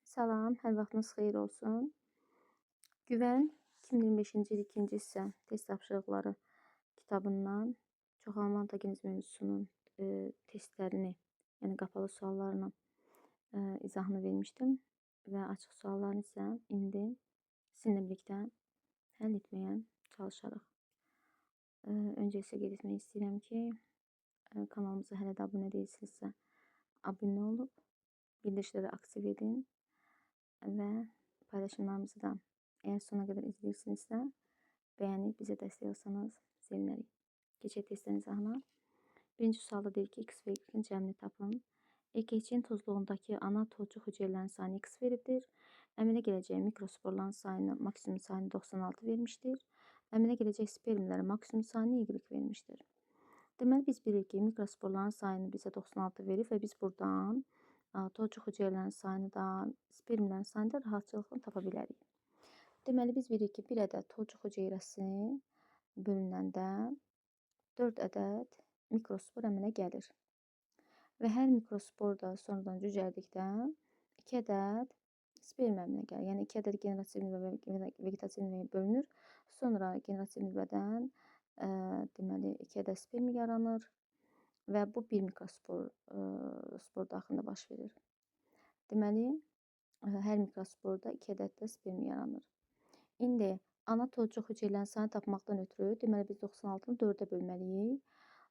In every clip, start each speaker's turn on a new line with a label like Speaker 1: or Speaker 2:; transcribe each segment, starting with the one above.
Speaker 1: Salam, hər vaxtınız xeyir olsun. Güvən 2025-ci il 2-ci hissə test tapşırıqları kitabından çoxalma antagonizm mövzusunun testlərini, yəni qapalı suallarla izahını vermişdim və açıq suallarını isə indi sizinlə birlikdə həll etməyə çalışarıq. Öncə isə qeyd etmək istəyirəm ki, kanalımıza hələ də abunə deyilsinizsə, abunə olub, bildirişləri aktiv edin və paylaşımlarımızı da əgər sona qədər izləyirsinizsə, bəyənib bizə dəstək olsanız sevinərik. Keçək testlərin izahına. Birinci sualda deyir ki, x və y-in cəmini tapın. EKÇ-nin tozluğundakı ana tozcuq hüceyrələrin sayını x veribdir. Əmələ gələcək mikrosporların sayını, maksimum sayını 96 vermişdir. Əmələ gələcək spermlərin maksimum sayını y vermişdir. Deməli, biz bilirik ki, mikrosporların sayını bizə 96 verib və biz buradan tozcuq hüceyrələrin sayını da, spermlərin sayını da rahatçılıqla tapa bilərik. Deməli, biz bilirik ki, bir ədəd tozcuq hüceyrəsi bölünəndə 4 ədəd mikrospor əmələ gəlir. Və hər mikrospor da sonradan cücərdikdə 2 ədəd sperm əmələ gəlir. Yəni 2 ədəd generativ nüvə və vegetativ nüvəyə bölünür. Sonra generativ nüvədən deməli 2 ədəd sperm yaranır. Və bu bir mikrospor spor daxilində baş verir. Deməli, hər mikrosporda 2 ədəd də sperm yaranır. İndi ana tozcuq hüceyrələrin sayını tapmaqdan ötürü, deməli biz 96-nı 4-ə bölməliyik.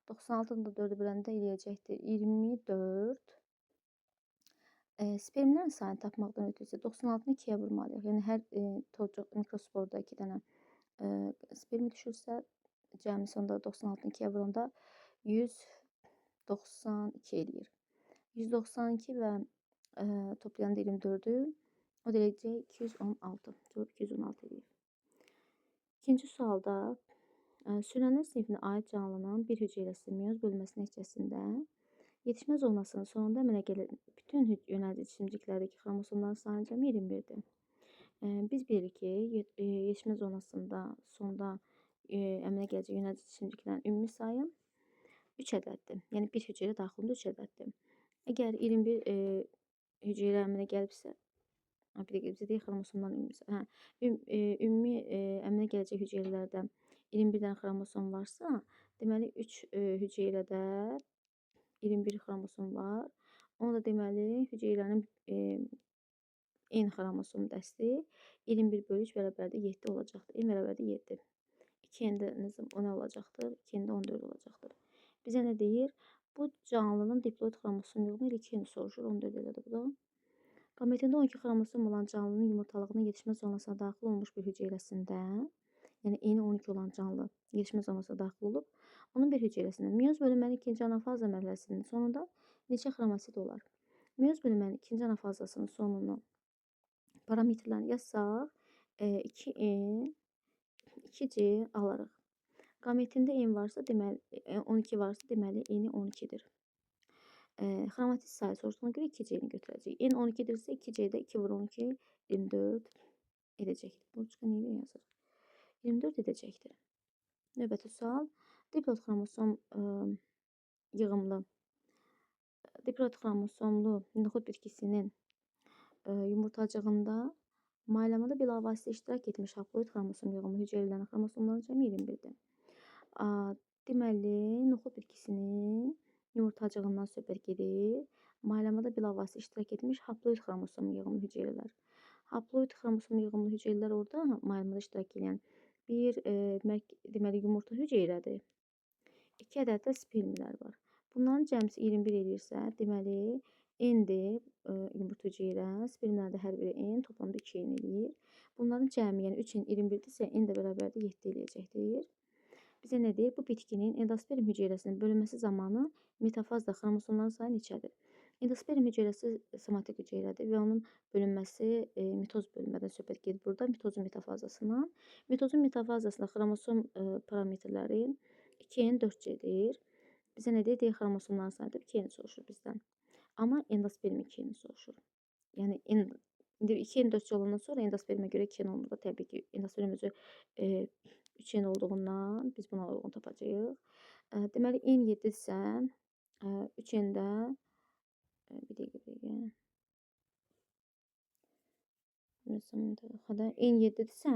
Speaker 1: 96-nı da 4-ə böləndə eləyəcəkdir 24. Spermlərin sayını tapmaqdan ötürü isə 96-nı 2-yə vurmalıyıq. Yəni hər tozcuq mikrosporda 2 dənə sperm düşürsə, cəmi sonda 96-nı 2-yə vuranda 192 eləyir. 192 və toplayanda 24-ü, o da eləyəcək 216. Cavab 216 eləyir. İkinci sualda sürünənlər sinifinə aid canlının bir hüceyrəsi meyoz bölünməsi nəticəsində yetişmə zonasının sonunda əmələ gələn bütün yönəlici cisimciklərdəki xromosomların sayının cəmi 21-dir. Biz bilirik ki, yetişmə zonasında sonda əmələ gələcək yönəlici cisimciklərin ümumi sayı 3 ədəddir. Yəni bir hüceyrə daxilində 3 ədəddir. Əgər 21 hüceyrə əmələ gəlibsə, bir dəqiqə bizə deyək xromosomların ümumi əmələ gələcək hüceyrələrdə 21 dənə xromosom varsa, deməli 3 hüceyrədə 21 xromosom var. Onu da deməli hüceyrənin n xromosom dəsti 21 bölü 3 bərabərdə 7 olacaqdır. N bərabərdə 7. 2n-də nə olacaqdır? 2n-də 14 olacaqdır. Bizə nə deyir? Bu canlının diploid xromosom yığımı ilə 2n soruşur. 14 elədi bu da. Qametində 12 xromosom olan canlının yumurtalığının yetişmə zonasına daxil olmuş bir hüceyrəsində, yəni eni 12 olan canlı yetişmə zonasına daxil olub, onun bir hüceyrəsində meyoz bölünmənin ikinci anafaza mərhələsinin sonunda neçə xromosit olar? Meyoz bölünmənin ikinci anafazasının sonunu parametrlərini yazsaq, 2n, 2c alarıq. Qametində n varsa, deməli 12 varsa, deməli n 12-dir. Xromatit sayı soruşduğuna görə 2c-ni götürəcəyik. N 12-dirsə 2c-də 2 vur 12 24 edəcəkdir. Bu çıxan niyə yazır? 24 edəcəkdir. Növbəti sual. Diploid xromosom yığımlı diploid xromosomlu noxud bitkisinin yumurtacığında maylamada bilavasitə iştirak etmiş haploid xromosom yığımlı hüceyrələrin xromosomlarının cəmi 21-dir. Deməli, noxud bitkisinin yumurtacığından söhbət gedir. Maylamada bilavasitə iştirak etmiş haploid xromosom yığımlı hüceyrələr. Haploid xromosom yığımlı hüceyrələr orada maylamada iştirak edən bir deməli yumurta hüceyrədir. 2 ədəd də spermlər var. Bunların cəmsi 21 edirsə, deməli n-dir yumurta hüceyrə, spermlərdə hər biri n, toplamda 2n eləyir. Bunların cəmi, yəni 3n 21-dirsə, n də bərabərdə 7 eləyəcəkdir. Bizə nə deyir? Bu bitkinin endosperm hüceyrəsinin bölünməsi zamanı metafazda xromosomların sayı neçədir? Endosperm hüceyrəsi somatik hüceyrədir və onun bölünməsi mitoz bölünmədən söhbət gedir burada, mitozun metafazasından. Mitozun metafazasında xromosom parametrləri 2n 4c-dir. Bizə nə deyir? Xromosomların sayıdır 2n soruşur bizdən. Amma endosperm 2n soruşur. Yəni 2n 4c olandan sonra endospermə görə 2n olmur da təbii ki, endosperm özü 3n olduğundan biz buna uyğun tapacağıq. Deməli, n 7-dirsə, 3n-də bir dəqiqə. n 7-dirsə,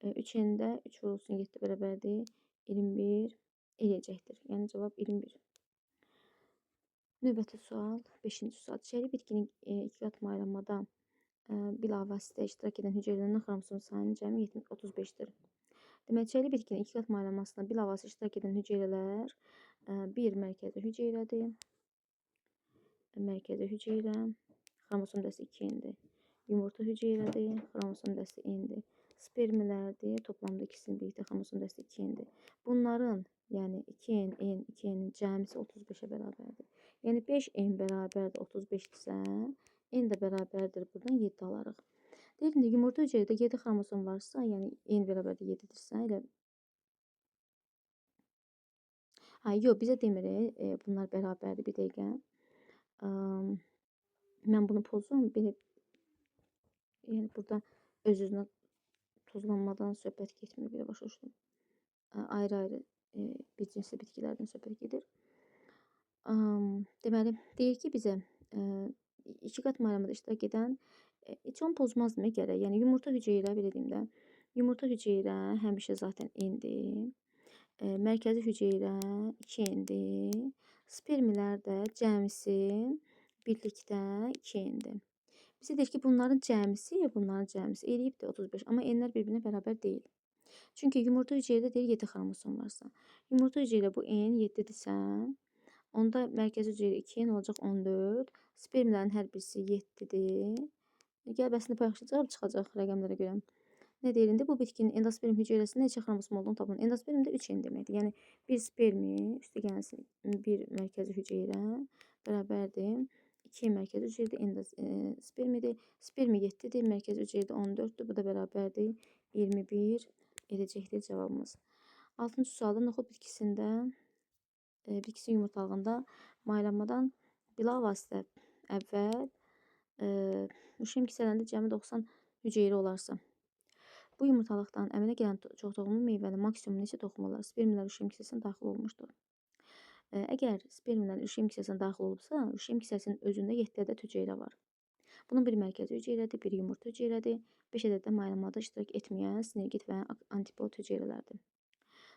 Speaker 1: 3 n-də 3 vurulsun 7 bərabərdir 21 eləyəcəkdir. Yəni cavab 21. Növbəti sual, 5-ci sual. Çiyəli bitkinin iki qat maylanmada bilavasitə iştirak edən hüceyrələrin xromosom sayının cəmi 35-dir. Demək, çiyəli bitkinin iki qat maylanmasına bilavasitə iştirak edən hüceyrələr bir mərkəzi hüceyrədir. Mərkəzi hüceyrə, xromosom dəsti 2 n-dir. Yumurta hüceyrədir, xromosom dəsti n-dir. Spermilərdir, toplamda ikisinin birlikdə xromosom dəsti 2 n-dir. Bunların, yəni 2n, n, 2n-in cəmisi 35-ə bərabərdir. Yəni 5n bərabərdir 35-dirsə, n də bərabərdir, buradan 7 alarıq. Deyir, yumurta hüceyrədə 7 xromosom varsa, yəni n bərabərdir 7-dirsə, elə... Yox, bizə demir, bunlar bərabərdir, bir dəqiqə. Mən bunu pozum, belə, yəni burada öz-özünə tozlanmadan söhbət getmir, belə başa düşdüm. Ayrı-ayrı bir cinsli bitkilərdən söhbət gedir. Deməli, deyir ki, bizə iki qat maylamada iştirak edən heç onu pozmaz mı gərək? Yəni, yumurta hüceyrə, belə deyim də, yumurta hüceyrə həmişə zaten n-dir. Mərkəzi hüceyrə 2n-dir. Spermilər də cəmisi birlikdə 2n-dir. Bizə deyir ki, bunların cəmisi eləyib də 35. Amma n-lər bir-birinə bərabər deyil. Çünki yumurta hüceyrədə deyir 7 xromosom varsa. Yumurta hüceyrə bu n 7-dirsə, onda mərkəzi hüceyrə 2n olacaq 14. Spermlərin hər birisi 7-dir. Gəl bəsində paylaşacaq, cavab çıxacaq rəqəmlərə görə. Nə deyir indi? Bu bitkinin endosperm hüceyrəsində neçə xromosom olduğunu tapın. Endospermdə 3n deməkdir. Yəni, bir spermi, üstə gəlsin, bir mərkəzi hüceyrə bərabərdir. 2 mərkəzi hüceyrədə spermidir. Spermi 7-dir, mərkəzi hüceyrədə 14-dür. Bu da bərabərdir 21 edəcəkdir cavabımız. 6-cı sualda noxud bitkisinin yumurtalığında maylanmadan bilavasitə əvvəl ruşem kisələrində cəmi 90 hüceyrə olarsa, bu yumurtalıqdan əmələ gələn çox toxumlu meyvənin maksimum neçə toxum olar? Spermilər ruşem kisəsinə daxil olmuşdur. Əgər spermilər ruşem kisəsinə daxil olubsa, ruşem kisəsinin özündə 7 ədəd hüceyrə var. Bunun bir mərkəzi hüceyrədir, bir yumurta hüceyrədir, 5 ədəd də maylanmada iştirak etməyən sinergit və antipod hüceyrələrdir.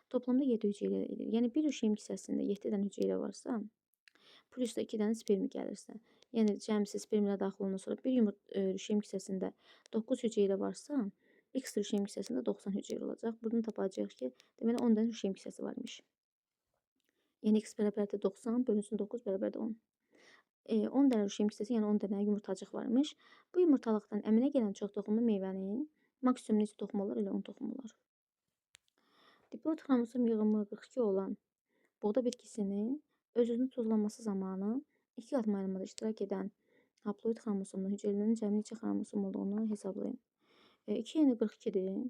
Speaker 1: Toplamda 7 hüceyrə edir. Yəni, bir ruşem kisəsində 7 dən hüceyrə varsa, plus da 2 dənə spermi gəlirsə, yəni cəmsi spermilər daxil olundan sonra bir ruşem kisəsində 9 hüceyrə varsa, X ruşem kisəsində 90 hüceyrə olacaq. Buradan tapacağıq ki, deməli 10 dənə ruşem kisəsi varmış. Yəni X bərabərdir 90, bölünsün 9 bərabərdir 10. 10 dənə ruşem kisəsi, yəni 10 dənə yumurtacıq varmış. Bu yumurtalıqdan əminə gələn çox toxumlu meyvənin maksimum neçə toxum olar? Elə 10 toxum olar. Diplot xromosom yığımı 42 olan buğda bitkisinin öz-özünün tozlanması zamanı 2 qat maylanmada iştirak edən haploid xromosomlu hüceyrələrin cəmi neçə xromosom olduğunu hesablayın. 2 n 42-dir.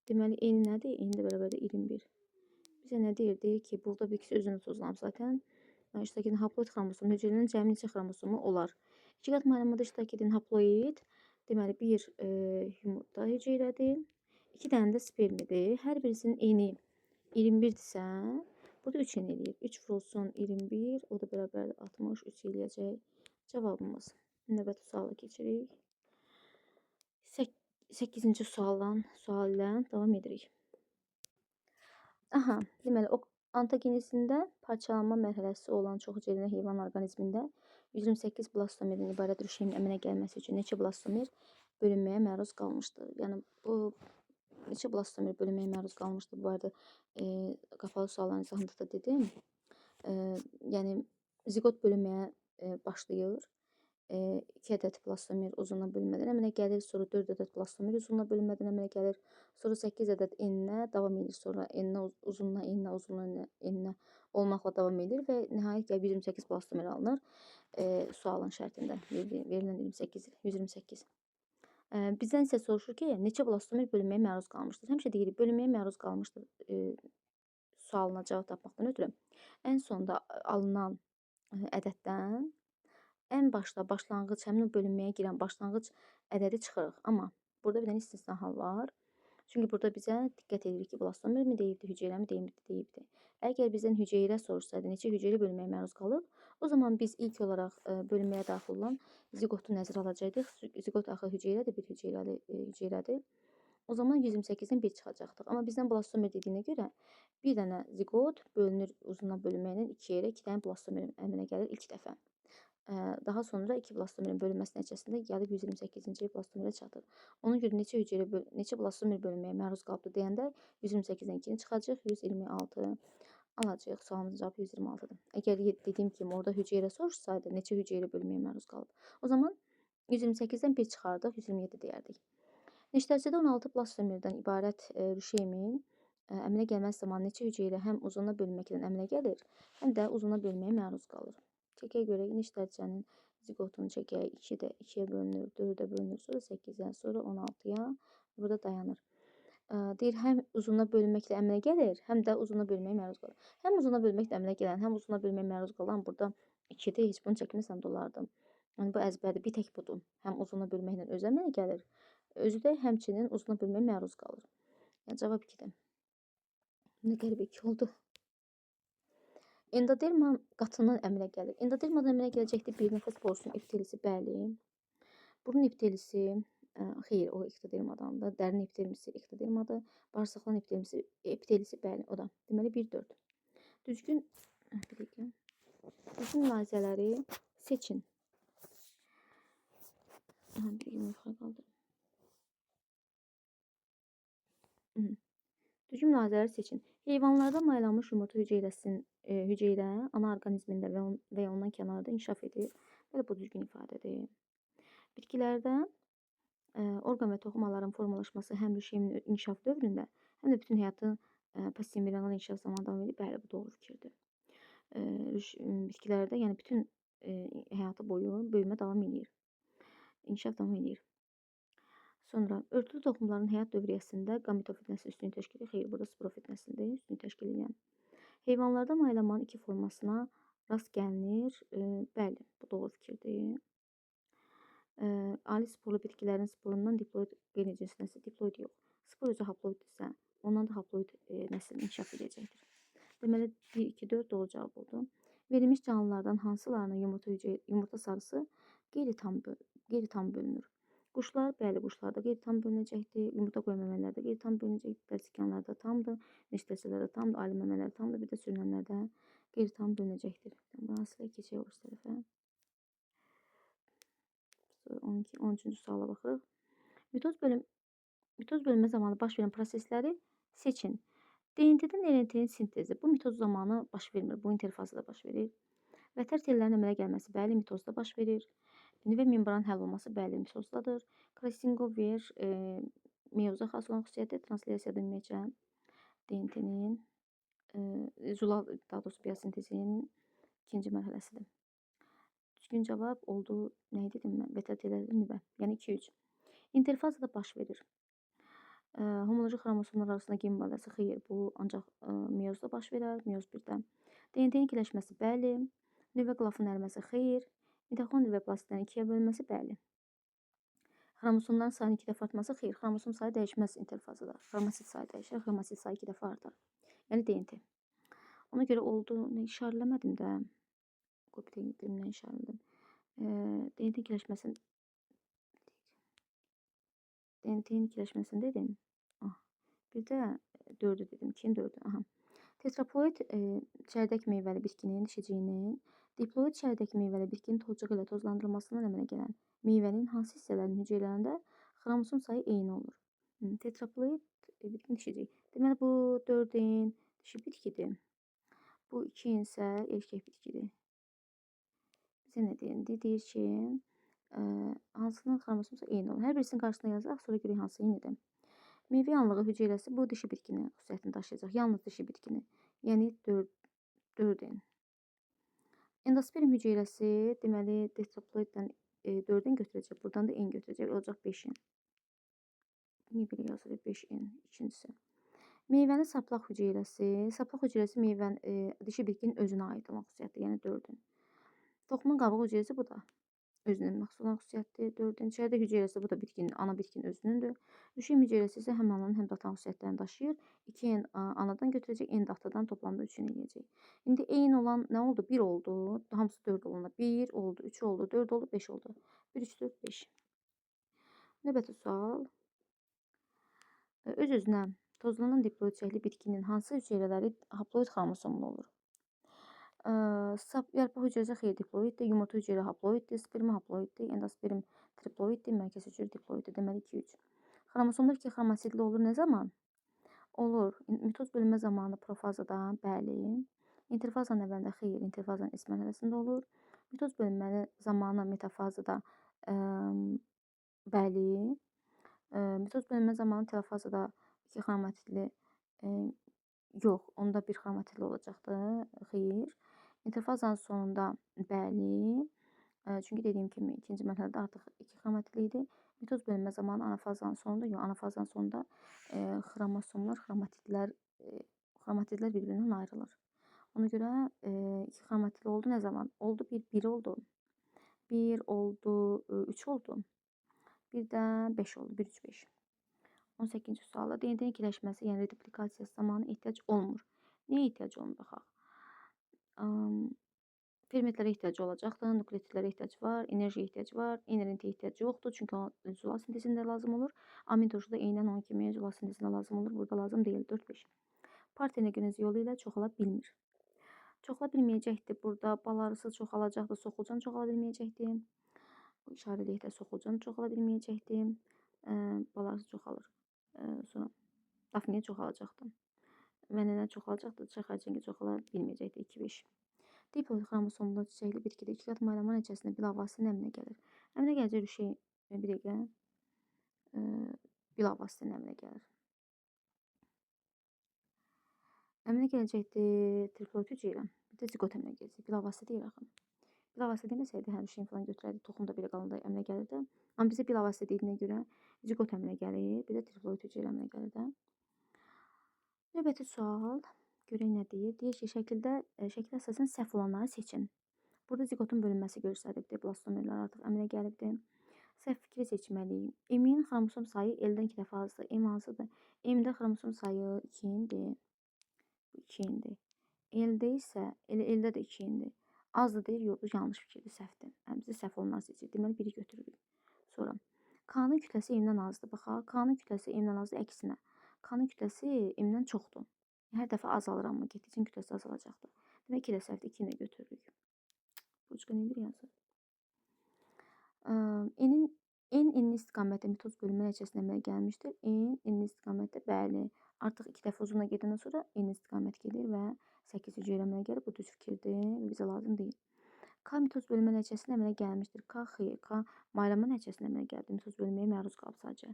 Speaker 1: Deməli, n nədir? N də bərabərdir 21. Bizə nə deyir? Deyir ki, buğda bitkisi özünü tozlanıb zaten. İştirak edən haploid xromosomlu hüceyrələrin cəmi neçə xromosomu olar? 2 qat maylanmada iştirak edən haploid, deməli, bir yumurta hüceyrədir. 2 dənə də spermidir. Hər birisinin eni 21-dirsə, burada 3 n eləyir. 3 vurulsun 21, o da bərabərdir 63 eləyəcək cavabımız. Növbəti suala keçirik. 8-ci sual ilə davam edirik. Deməli, ontogenesində parçalanma mərhələsi olan çox hüceyrəli heyvan orqanizmində 128 blastomerdən ibarət ruşemin əmələ gəlməsi üçün neçə blastomer bölünməyə məruz qalmışdır? Yəni, bu neçə blastomer bölünməyə məruz qalmışdır? Bu arada qapalı sualların izahında da dedim. Yəni, zigot bölünməyə başlayır. 2 ədəd blastomer uzunluğa bölünmədən əmələ gəlir, sonra 4 ədəd blastomer uzunluğa bölünmədən əmələ gəlir, sonra 8 ədəd n-ə davam edir, sonra n-ə uzunluğa olmaqla davam edir və nəhayət 128 blastomer alınır sualın şərtində verilən 128. Bizdən isə soruşur ki, neçə blastomer bölünməyə məruz qalmışdır? Həmişə deyirik, bölünməyə məruz qalmışdır sualına cavab tapmaqdan ötürü ən sonda alınan ədəddən ən başda başlanğıc, həmin o bölünməyə girən başlanğıc ədədi çıxırıq. Amma burada bir dənə istisna hal var. Çünki burada bizə diqqət edirik ki, blastoma mi deyibdi, hüceyrə mi deyibdi. Əgər bizdən hüceyrə sorsaydı, neçə hüceyrə bölünməyə məruz qalıb, o zaman biz ilk olaraq bölünməyə daxil olan ziqotu nəzərə alacaqdıq. Ziqot axı hüceyrədir, bir hüceyrədir. O zaman 128-dən 1 çıxacaqdıq. Amma bizdən blastomer dediyinə görə bir dənə ziqot bölünür uzundan bölünməklə 2 yerə 2 dənə blastomer əmələ gəlir ilk dəfə. Daha sonra 2 blastomerin bölünməsi nəticəsində gəlib 128-ci blastomerə çatır. Ona görə neçə blastomer bölünməyə məruz qalıbdı deyəndə 128-dən 2-ni çıxacaq, 126 alacağıq. Sualımızın cavabı 126-dır. Əgər dediyim kimi orada hüceyrə sorsaydı, neçə hüceyrə bölünməyə məruz qalıb, o zaman 128-dən 1 çıxardıq, 127 deyərdik. Neştərçədə 16 blastomerdən ibarət rüşeyin əmələ gəlməsi zamanı neçə hüceyrə həm uzuna bölünməklə əmələ gəlir, həm də uzuna bölünməyə məruz qalır. Çəkəyə görə neştərçənin ziqotunu çəkək, 2-də 2-yə bölünür, 4-ə bölünür, sonra 8-ə, sonra 16-ya, burada dayanır. Deyir, həm uzuna bölünməklə əmələ gəlir, həm də uzuna bölünməyə məruz qalır. Həm uzuna bölünməklə əmələ gələn, həm uzuna bölünməyə məruz qalan burada 2-də heç bunu çəkməsəm də olardı. Yəni, bu əzbərdir, bir tək budur. Həm uzuna bölünməklə özü əmələ gəlir, özü də həmçinin uzuna bölünməyə məruz qalır. Yəni, cavab 2-dir. Nə qəribə 2 oldu. Endoderma qatından əmələ gəlir. Endodermadan əmələ gələcəkdir bir nəfəs borusunun epitelisi, bəli. Burun epitelisi, xeyr, o ektodermadandır. Dərin epitelisi ektodermadır. Bağırsaqların epitelisi, bəli, o da. Deməli, 1-4. Düzgün mülahizələri seçin. Bir yuxarı qaldırın. Düzgün mülahizələri seçin. Heyvanlarda maylanmış yumurta hüceyrə ana orqanizmində və ya ondan kənarda inkişaf edir. Belə bu düzgün ifadədir. Bitkilərdə orqan və toxumaların formalaşması həm rüşeyin inkişaf dövründə, həm də bütün həyatın pasiv-embrional inkişaf zamanı davam edir. Bəli, bu doğru fikirdir. Bitkilərdə, yəni bütün həyatı boyu böyümə davam edir. İnkişaf davam edir. Sonra, örtülü toxumların həyat dövriyyəsində gametofit nəsli üstünlük təşkil edir. Xeyr, burada sporofit nəslində üstünlük təşkil edən. Heyvanlarda maylanmanın 2 formasına rast gəlinir. Bəli, bu doğru fikirdir. Ali sporlu bitkilərin sporundan diploid qeyri-cins nəsil, diploid yox. Spor özü haploiddirsə, ondan da haploid nəsil inkişaf edəcəkdir. Deməli, 1, 2, 4 doğru cavab oldu. Verilmiş canlılardan hansılarının yumurta sarısı qeyri-tam bölünür? Quşlar, bəli, quşlarda qeyri-tam bölünəcəkdir. Yumurta qoyan məmələrdə qeyri-tam bölünəcəkdir. Dərsikanlarda tamdır, neştərçələrdə tamdır, ali məmələr tamdır, bir də sürünənlərdə qeyri-tam bölünəcəkdir. Burası keçək o tərəfə. 13-cü suala baxırıq. Mitoz bölünmə zamanı baş verən prosesləri seçin. DNT-dən RNT-nin sintezi bu mitoz zamanı baş vermir, bu interfazda baş verir. Vətər tellərin əmələ gəlməsi, bəli, mitozda baş verir. Nüvə membranın həll olması, bəli, mitozdadır. Krassingover meyoza xas olan xüsusiyyəti translyasiyada ümumiyyətcə DNT-nin, daha doğrusu biosintezinin 2-ci mərhələsidir. Düzgün cavab oldu, nə dedim mən? Vətər telləri nüvə, yəni 2-3. İnterfazda baş verir. Homoloji xromosomlar arasında gen mübadiləsi, xeyr, bu ancaq meyozda baş verər, meyoz 1-də. DNT-nin ikiləşməsi, bəli. Nüvə qılafının əriməsi, xeyr. Mitoxondri və plastidlərin 2-yə bölünməsi, bəli. Xromosomların sayının 2 dəfə artması, xeyr. Xromosom sayı dəyişməz interfazda. Xromosit sayı dəyişir, xromosit sayı 2 dəfə artar. Yəni DNT. Ona görə oldu, işarələmədim də. Qopidəndən işarələdim. DNT-nin ikiləşməsini dedim. Bir də 4-ü dedim. 2-nin 4-ü. Tetraploid çərdək meyvəli bitkinin dişiciyinin, diploid çərdək meyvəli bitkinin tozcuq ilə tozlandırılmasından əmələ gələn meyvənin hansı hissələrinin hüceyrələrində xromosom sayı eyni olur? Tetraploid bitkinin dişiciyi. Deməli, bu 4-in dişi bitkidir. Bu 2-in isə erkək bitkidir. Bizə nə deyildi? Deyir ki, hansının xromosom sayı eyni olur. Hər birisinin qarşısına yazaq, sonra görək hansı eynidir. Meyvə yanlığı hüceyrəsi bu dişi bitkinin xüsusiyyətini daşıyacaq. Yalnız dişi bitkini. Yəni 4-in. Endosperm hüceyrəsi deməli tetraploiddən 4-in götürəcək. Buradan da n götürəcək. Olacaq 5-in. Niyə belə yazılır? 5n. İkincisi. Meyvənin saplaq hüceyrəsi. Saplaq hüceyrəsi meyvənin dişi bitkinin özünə aid olan xüsusiyyətdir. Yəni 4-in. Toxumun qabıq hüceyrəsi bu da. özünün məxsus olan xüsusiyyətdir. 4-cü içəridə hüceyrəsi, bu da ana bitkinin özünündür. Üşüyüm hüceyrəsi isə həm ananın, həm də atan xüsusiyyətlərini daşıyır. 2 n anadan götürəcək, n də atadan, toplamda 3 n eləyəcək. İndi eyni olan nə oldu? 1 oldu. Hamısı 4 olanda 1 oldu, 3 oldu, 4 oldu, 5 oldu. 1, 3, 4, 5. Növbəti sual. Öz-özünə tozlanan diploid çiçəkli bitkinin hansı hüceyrələri haploid xromosomlu olur? Sap yarpaq hüceyrəsi xeyli diploiddir, yumurta hüceyrə haploiddir, sperm haploiddir, endosperm triploiddir, mərkəzi hüceyrə diploiddir. Deməli 2, 3. Xromosomlar 2 xromatidli olur nə zaman? Olur. Mitoz bölünmə zamanı profazada, bəli. İnterfazanın əvvəlində xeyr, interfazanın S mərhələsində olur. Mitoz bölünmə zamanı metafazada, bəli. Mitoz bölünmə zamanı telofazada 2 xromatidli, yox, onda 1 xromatidli olacaqdı, xeyr. İnterfazanın sonunda bəli. Çünki dediyim kimi ikinci mərhələdə artıq 2 xromatidli idi. Mitoz bölünmə zamanı anafazanın sonunda, yox, anafazanın sonunda xromosomlar, xromatidlər bir-birindən ayrılır. Ona görə 2 xromatidli oldu nə zaman? Oldu 1 oldu. 1 oldu, 3 oldu. Bir də 5 oldu. 1, 3, 5. 18-ci sualda DNT ikiləşməsi, yəni reduplikasiyası zamanı ehtiyac olmur. Niyə ehtiyac olmur baxaq? Fermentlərə ehtiyac olacaqdır, nukleotidlərə ehtiyac var, enerjiyə ehtiyac var, NRNT ehtiyac yoxdur, çünki o zülal sintezində lazım olur. Amin turşu da eynən onun kimi zülal sintezində lazım olur, burada lazım deyil. 4-5. Partenegenezi yolu ilə çoxala bilmir. Çoxala bilməyəcəkdir, burada bal arısı çoxalacaqdır, soxulcan çoxala bilməyəcəkdir. İşarə eləyək də soxulcan çoxala bilməyəcəkdir, bal arısı çoxalır. Sonra dafniyə çoxalacaqdır. Və nənə çoxalacaqdır, çay xərçəngi çoxala bilməyəcəkdir. 2-5. Diploid xromosomlu çiçəkli bitkidə 2 qat maylama nəticəsində bilavasitə nə əmələ gəlir? Əmələ gələcək bir şey, bir dəqiqə. Bilavasitə nə əmələ gəlir? Əmələ gələcəkdir triploid hüceyrə. Bir də zigot əmələ gələcək. Bilavasitə deyir axı. Bilavasitə deməsəydi hər şeyin falan götürərdi, toxum da belə qalanda əmələ gəlirdi. Amma bizə bilavasitə dediyinə görə zigot əmələ gəlir, bir də triploid hüceyrə əmələ gəlir də. Növbəti sual. Görək nə deyir? Deyir ki, şəkildə əsasən səhv olanları seçin. Burada zigotun bölünməsi göstərilibdir. Blastomerlər artıq əmələ gəlibdir. Səhv fikri seçməliyik. M-in xromosom sayı L-dən 2 dəfə azdır. M hansıdır? M-də xromosom sayı 2-dir. 2-dir. L-də isə, L-də də 2-dir. Azdır deyir, yoxdur, yanlış fikirdir, səhvdir. Bizə səhv olanları seçir. Deməli, 1-i götürürük. Sonra, K-nın kütləsi M-dən azdır. Baxaq, K-nın kütləsi M-dən azdır, əksinə. K-nın kütləsi M-dən çoxdur. Hər dəfə azalır, amma getdikcə kütləsi azalacaqdır. Demək, 2 də səhvdir, 2-ni də götürürük. Buçqa nedir yazır? N istiqamətdə mitoz bölünmə nəticəsində əmələ gəlmişdir. N istiqamətdə, bəli. Artıq 2 dəfə uzunla gedəndən sonra N istiqamət gedir və 8 hüceyrə əmələ gəlir. Bu düz fikirdir, bizə lazım deyil. K mitoz bölünmə nəticəsində əmələ gəlmişdir. K xeyr, K maylama nəticəsində əmələ gəldi. Mitoz bölünməyə məruz qalıb sadəcə.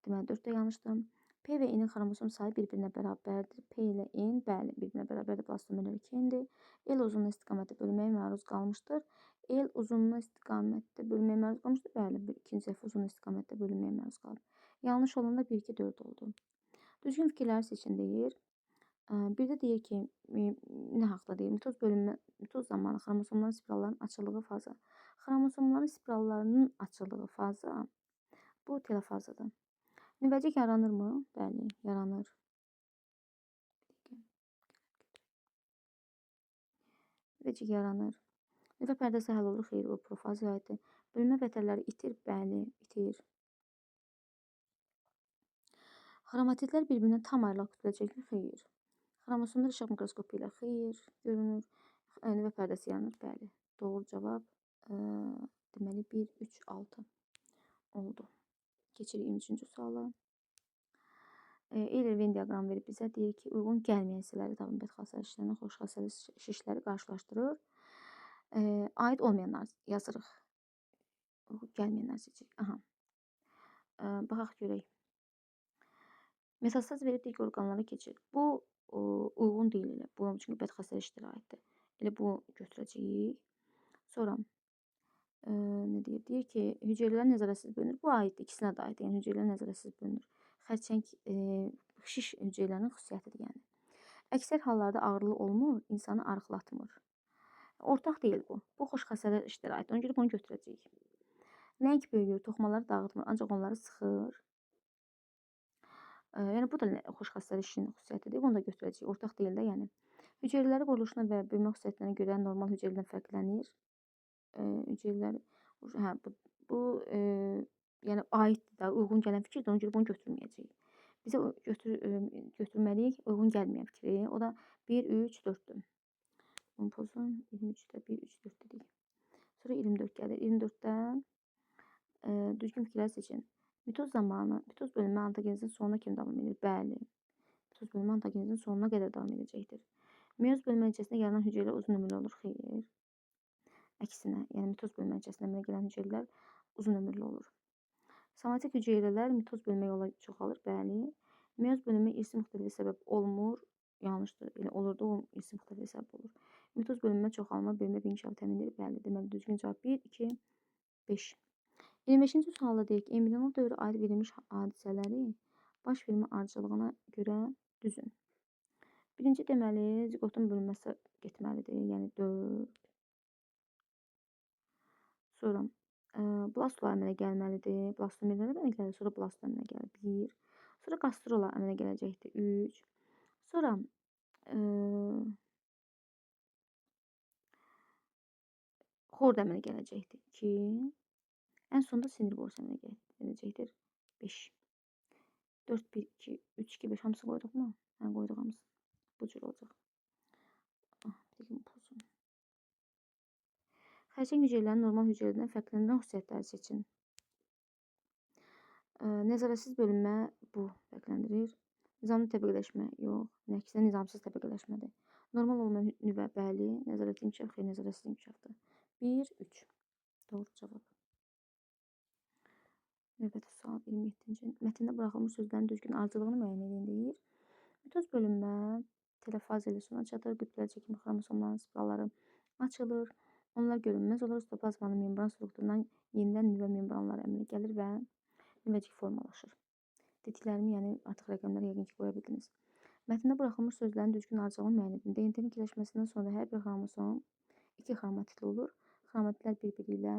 Speaker 1: Deməli, 4 də yanlışdır. P və N-in xromosom sayı bir-birinə bərabərdir. P ilə N, bəli, bir-birinə bərabərdir. Blastomerlər 2-dir. L uzunluğu istiqamətdə bölünməyə məruz qalmışdır. L uzunluğu istiqamətdə bölünməyə məruz qalmışdır. Bəli, ikinci dəfə uzunluğu istiqamətdə bölünməyə məruz qalıb. Yanlış olanda 1, 2, 4 oldu. Düzgün fikirləri seçin deyir. Bir də deyir ki, nə haqda deyir? Mitoz zamanı xromosomların spirallarının açıldığı faza. Xromosomların spirallarının açıldığı faza bu telofazadır. Nüvəcik yaranırmı? Bəli, yaranır. Nüvəcik yaranır. Nüvə pərdəsi həll olur, xeyr, o profaza aiddir. Bölünmə vətərləri itir, bəli, itir. Xromatidlər bir-birindən tam ayrılaq kütləcəkdir, xeyr. Xromosomlar işıq mikroskopu ilə xeyr, görünür. Nüvə pərdəsi yaranır, bəli. Doğru cavab, deməli 1, 3, 6 oldu. Keçirik 23-cü suala. Eyler-Venn diaqram verib bizə deyir ki, uyğun gəlməyən hissələri tabın bədxassəli şişlərlə xoşxassəli şişləri qarşılaşdırır. Aid olmayanlar yazırıq. Gəlməyənlər seçirik. Aha. Baxaq görək. Metastaz verib digər orqanlara keçir. Bu uyğun deyil elə. Bu çünki bədxassəli şişlərə aiddir. Elə bu götürəcəyik. Sonra nə deyir? Deyir ki, hüceyrələr nəzarətsiz bölünür. Bu aiddir, ikisinə də aiddir. Yəni hüceyrələr nəzarətsiz bölünür. Xərçəng şiş hüceyrələrinin xüsusiyyətidir yəni. Əksər hallarda ağrılı olmur, insanı arıqlatmır. ortaq deyil bu. Bu xoş xəstələr işlərə aiddir. Ona görə bunu götürəcəyik. Nəinki böyüyür, toxumaları dağıtmır, ancaq onları sıxır. Yəni bu da xoş xəstəlik işinin xüsusiyyətidir. Bunu da götürəcəyik. Ortaq deyil də, yəni. Hüceyrələri quruluşuna və böyümə xüsusiyyətlərinə görə normal hüceyrədən fərqlənir. Hüceyrələr bu yəni aiddir də, uyğun gələn fikirdir. Ona görə bunu götürməyəcəyik. Bizə götürməliyik uyğun gəlməyən fikri. O da 1, 3, 4-dür. Bunun pozu 23-də 1, 3, 4 dedik. Sonra 24 gəlir. 24-də düzgün fikirlər seçin. Mitoz zamanı, mitoz bölünmə ontogenezin sonuna kimi davam edir. Bəli. Mitoz bölünmə ontogenezin sonuna qədər davam edəcəkdir. Meyoz bölünmə nəticəsində yaranan hüceyrələr uzun ömürlü olur. Xeyr. Əksinə, yəni mitoz bölünmə nəticəsində əmələ gələn hüceyrələr uzun ömürlü olur. Somatik hüceyrələr mitoz bölünmə yolla çoxalır. Bəli. Meyoz bölünmə irsi müxtəlifə səbəb olmur. Yanlışdır. Elə olur da o irsi müxtəlifə səbəb olur. Mitoz bölünmə çoxalma, böyümə və inkişafı təmin edir. Bəli. Deməli düzgün cavab 1, 2, 5. 25-ci sualda deyək ki, embrional dövrə aid verilmiş hadisələri baş vermə ardıcıllığına görə düzün. Birinci deməli, ziqotun bölünməsi getməlidir. Yəni 4. Sonra blastula əmələ gəlməlidir. Blastomerlər əmələ gəlir. Sonra blastula əmələ gəlir. 1. Sonra gastrula əmələ gələcəkdir. 3. Sonra xord əmələ gələcəkdir. 2. Ən sonunda sinir borusu əmələ gələcəkdir. 5. 4, 1, 2, 3, 2, 5 hamısını qoyduq mu? Hə, qoyduq hamısını. Bu cür olacaq. Bir pozum. Xərçəng hüceyrələrin normal hüceyrədən fərqləndirən xüsusiyyətləri seçin. Nəzarətsiz bölünmə bu fərqləndirir. Nizamlı təbəqələşmə yox. Əksinə nizamsız təbəqələşmədir. Normal olmayan nüvə bəli. Nəzarətli inkişaf xeyr, nəzarətsiz inkişafdır. 1, 3. Doğru cavab. Növbəti sual 27-ci. Mətndə buraxılmış sözlərin düzgün ardıcıllığını müəyyən edin deyir. Mitoz bölünmə telefaz ilə sona çatır. Qütblər çəkimi xromosomların spiralları açılır. Onlar görünməz olur. Stoplazmanın membran strukturundan yenidən nüvə membranları əmələ gəlir və nüvəcik formalaşır. Dediklərimi, yəni artıq rəqəmləri yəqin ki, qoya bildiniz. Mətndə buraxılmış sözlərin düzgün ardıcıllığını müəyyən edin. DNT-nin kirləşməsindən sonra hər bir xromosom 2 xromatidli olur. Xromatidlər bir-biri ilə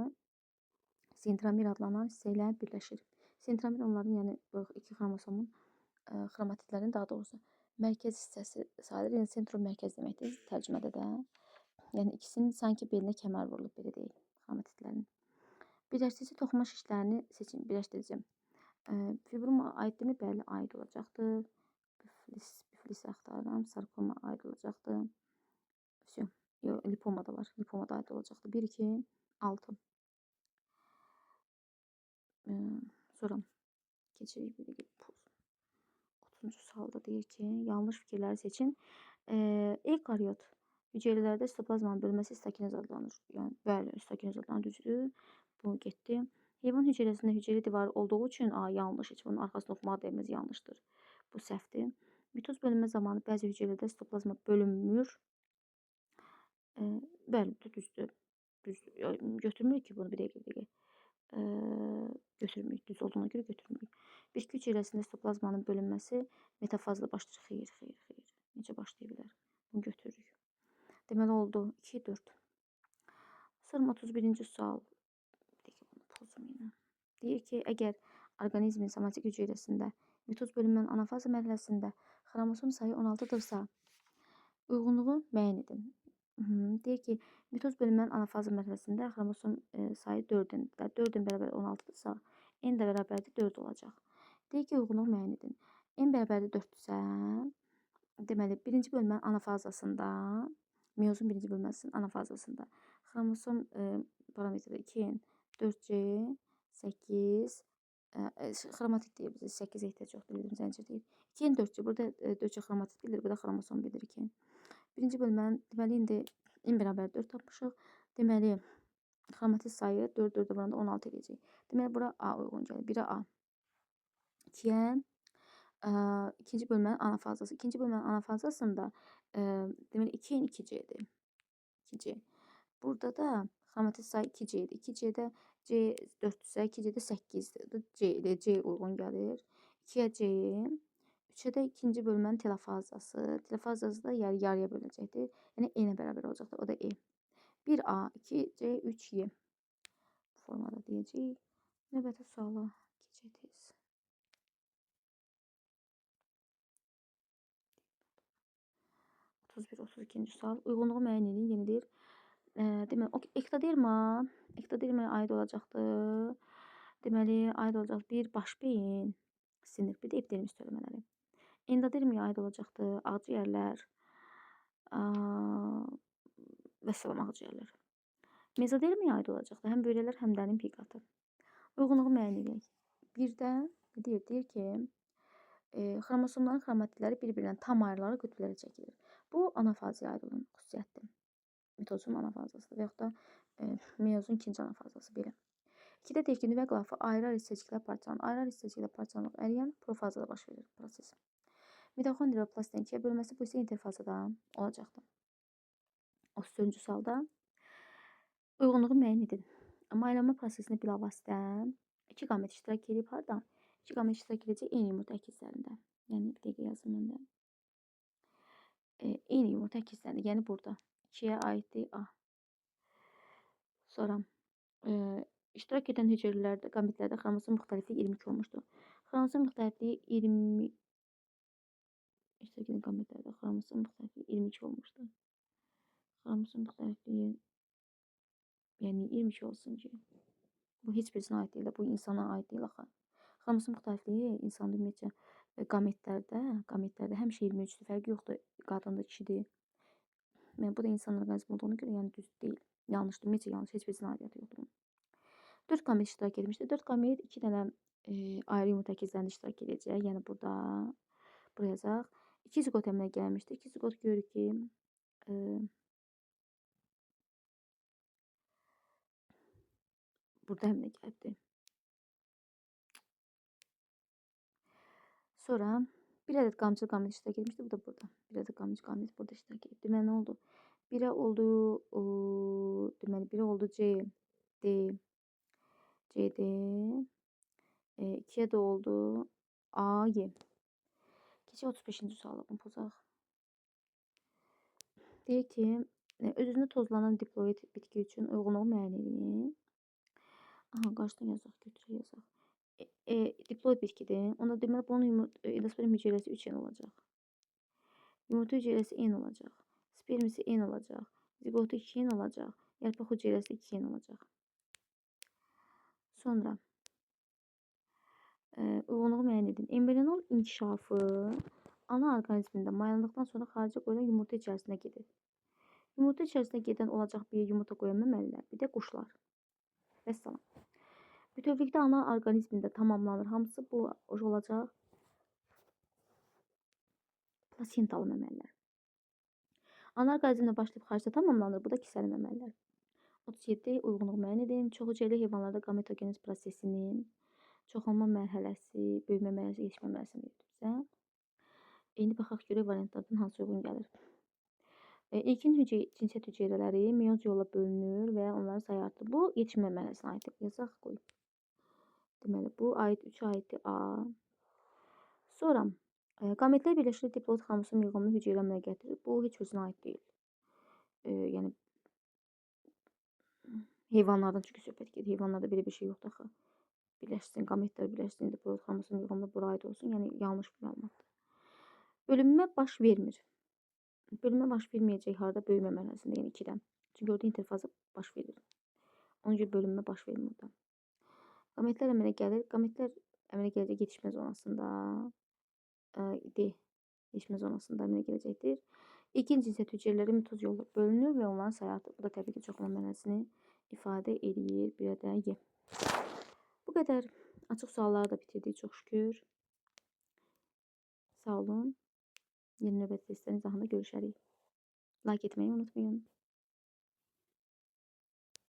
Speaker 1: sentromir adlanan hissə ilə birləşir. Sentromir onların, yəni bu 2 xromosomun xromatidlərin daha doğrusu mərkəz hissəsi sayılır. Yəni sentrom mərkəz deməkdir tərcümədə də. Yəni ikisinin sanki belinə kəmər vurulub, belə deyil, xromatidlərin. Birləşdirici toxuma şişlərini seçin. Birləşdirici. Fibroma aiddirmi? Bəli, aid olacaqdır. Biflisi axtarıram. Sarkoma aid olacaqdır. Lipoma da var. Lipoma da aid olacaqdır. 1, 2, 6. Sonra keçirik bir də 30-cu sualda deyir ki, yanlış fikirləri seçin. Eukaryot hüceyrələrdə sitoplazmanın bölünməsi sitokinez adlanır. Yəni bəli, sitokinez adlanır, düzdür. Bu getdi. Heyvan hüceyrəsində hüceyrə divarı olduğu üçün yanlış, heç bunun arxasını oxumaq deyilməz, yanlışdır. Bu səhvdir. Mitoz bölünmə zamanı bəzi hüceyrələrdə sitoplazma bölünmür. Bəli, düzdür. Götürmürük ki, bunu bir dəqiqə. Götürmürük. Düz olduğuna görə götürmürük. Bitki hüceyrəsində sitoplazmanın bölünməsi metafazla başlayır. Xeyr. Necə başlaya bilər? Bunu götürürük. Deməli oldu 2, 4. Sonra 31-ci sual. Deyir ki, əgər orqanizmin somatik hüceyrəsində mitoz bölünmənin anafaza mərhələsində xromosom sayı 16-dırsa, uyğunluğu müəyyən edin. Deyir ki, mitoz bölünmənin anafaza mərhələsində xromosom sayı 4-dür. 4-ün bərabər 16-dırsa, n də bərabərdir 4 olacaq. Deyir ki, uyğunluğu müəyyən edin. N bərabərdir 4-dürsə, deməli, birinci bölünmənin anafazasında, meyozun birinci bölünməsinin anafazasında xromosom parametri 2n, 4c, 8, xromatid deyir bizə, 8 ehtiyac yoxdur, bildirim zəncir deyir. 2n, 4c, burada 4c xromatid bilir, burada xromosom bilir 2n. Birinci bölmənin, deməli, indi n bərabər 4 tapmışıq. Deməli, xromatid sayı 4, 4-ə vuranda 16 edəcək. Deməli, bura A uyğun gəlir. 1-ə A. 2-yə ikinci bölmənin anafazası. İkinci bölmənin anafazasında deməli 2n 2c-dir. 2c. Burada da xromatid sayı 2c-dir. 2c-də c 4-dürsə, 2c-də 8-dir. C ilə c uyğun gəlir. 2-yə c-yi, 3-ə də ikinci bölmənin telefazası. Telefazası da yarıya böləcəkdir. Yəni e-nə bərabər olacaqdır. O da e. 1A, 2C, 3Y formada deyəcəyik. Növbəti suala keçəcəyik. 31-32-ci sual. Uyğunluğu müəyyən edin. Yenidir. Deməli, ektodermaya aid olacaqdır. Deməli, aid olacaq bir baş beyin, sinir, bir də epidermis törəmələri. Endodermaya aid olacaqdır ağciyərlər və salam ağciyərlər. Mezodermaya aid olacaqdır həm böyrəklər, həm dərin piqatı. Uyğunluğu müəyyən edək. Birdə deyir ki, xromosomların xromatidləri bir-birindən tam ayrılaraq qütblərə çəkilir. Bu anafazaya aid olan xüsusiyyətdir. Mitozun anafazasıdır və yaxud da meyozun ikinci anafazası belə. 2-də deyir ki, nüvə qılafı ayrı-ayrı hissəciklər parçalanır. Ayrı-ayrı hissəciklər parçalanır. Əriyən profazada baş verir proses. Mitoxondriya plastinin ikiyə bölməsi bu isə interfazada olacaqdır. 34-cü sualda uyğunluğu müəyyən edin. Maylanma prosesində bilavasitə 2 qamet iştirak edib harda? 2 qamet iştirak edəcək eyni yumurta əkizlərində. Yəni bir dəqiqə yazım məndə. Eyni yumurta əkizlərində, yəni burada 2-yə aiddir A. Sonra iştirak edən hüceyrələrdə, qametlərdə xromosom müxtəlifliyi 22 olmuşdur. Xromosom müxtəlifliyi 20 iştirak edən qametlərdə xromosom müxtəlifliyi 22 olmuşdur. Xromosom müxtəlifliyi yəni 22 olsun ki, bu heç birisinə aid deyil, bu insana aid deyil axı. Xromosom müxtəlifliyi insanda ümumiyyətcə qametlərdə həmişə 23-dür, fərqi yoxdur, qadındır, kişidir. Bu da insan orqanizmi olduğuna görə yəni düz deyil. Yanlışdır, ümumiyyətcə yanlış, heç birisinin aidiyyatı yoxdur. 4 qamet iştirak etmişdir. 4 qamet 2 dənə ayrı yumurta əkizlərində iştirak edəcək. Yəni burada buraya yazaq. 2 zigot əmələ gəlmişdir. 2 zigot görürük ki, burada əmələ gəlibdir. Sonra bir ədəd qamçılı qamet iştirak etmişdir. Bu da burada. Bir ədəd qamçılı qamet burada iştirak edib. Deməli, nə oldu? 1'ə oldu, deməli 1'ə oldu C, D, CD, 2'ye de oldu A, Y. Keçək 35-ci suala bunu pozaq. Deyir ki, öz-özünə tozlanan diploid bitki üçün uyğunluğu müəyyən edin. Aha, qarşıdan yazaq, götürək yazaq. Diploid bitkidir. Onda deməli bunun endosperm hüceyrəsi 3N olacaq. Yumurta hüceyrəsi N olacaq. Spermisi N olacaq. Zigotu 2N olacaq. Yarpaq hüceyrəsi 2N olacaq. Sonra uyğunluğu müəyyən edin. Embrional inkişafı ana orqanizmində mayalandıqdan sonra xaricə qoyulan yumurta içərisinə gedir. Yumurta içərisinə gedən olacaq bir yumurta qoyan məməlilər, bir də quşlar. Vəssalam. Bütövlükdə ana orqanizmində tamamlanır. Hamısı bu olacaq plasentalı məməlilər. Ana orqanizmdə başlayıb xaricdə tamamlanır. Bu da kisəli məməlilər. 37 uyğunluğu müəyyən edin. Çox hüceyrəli heyvanlarda gametogenez prosesinin çoxalma mərhələsi, böyümə mərhələsi, yetişmə mərhələsini bizə. İndi baxaq görək variantlardan hansı uyğun gəlir. İlkin cinsiyyət hüceyrələri meyoz yolla bölünür və onların sayı artır. Bu yetişmə mərhələsinə aiddir. Yazaq qoy. Deməli bu aid 3 aiddir A. Sonra qametlər birləşir diploid xromosom yığımlı hüceyrə əmələ gətirir. Bu heç birisinə aid deyil. Yəni heyvanlardan çünki söhbət gedir. Heyvanlarda belə bir şey yoxdur axı. Birləşsin, qametlər birləşsin, diploid xromosom yığımlı bura aid olsun. Yəni yanlış bir məlumatdır. Bölünmə baş vermir. Bölünmə baş verməyəcək harda? Böyümə mərhələsində, yəni 2-dən. Çünki orada interfaza baş verir. Ona görə bölünmə baş vermir orada. Qametlər əmələ gəlir. Qametlər əmələ gələcək yetişmə zonasında. D. Yetişmə zonasında əmələ gələcəkdir. İlkin cinsiyyət hüceyrələri mitoz yolu bölünür və onların sayı artır. Bu da təbii ki, çoxalma mərhələsini ifadə edir. Bir də Y. Bu qədər. Açıq sualları da bitirdik çox şükür. Sağ olun. Yeni növbəti testlərin izahında görüşərik. Like etməyi unutmayın.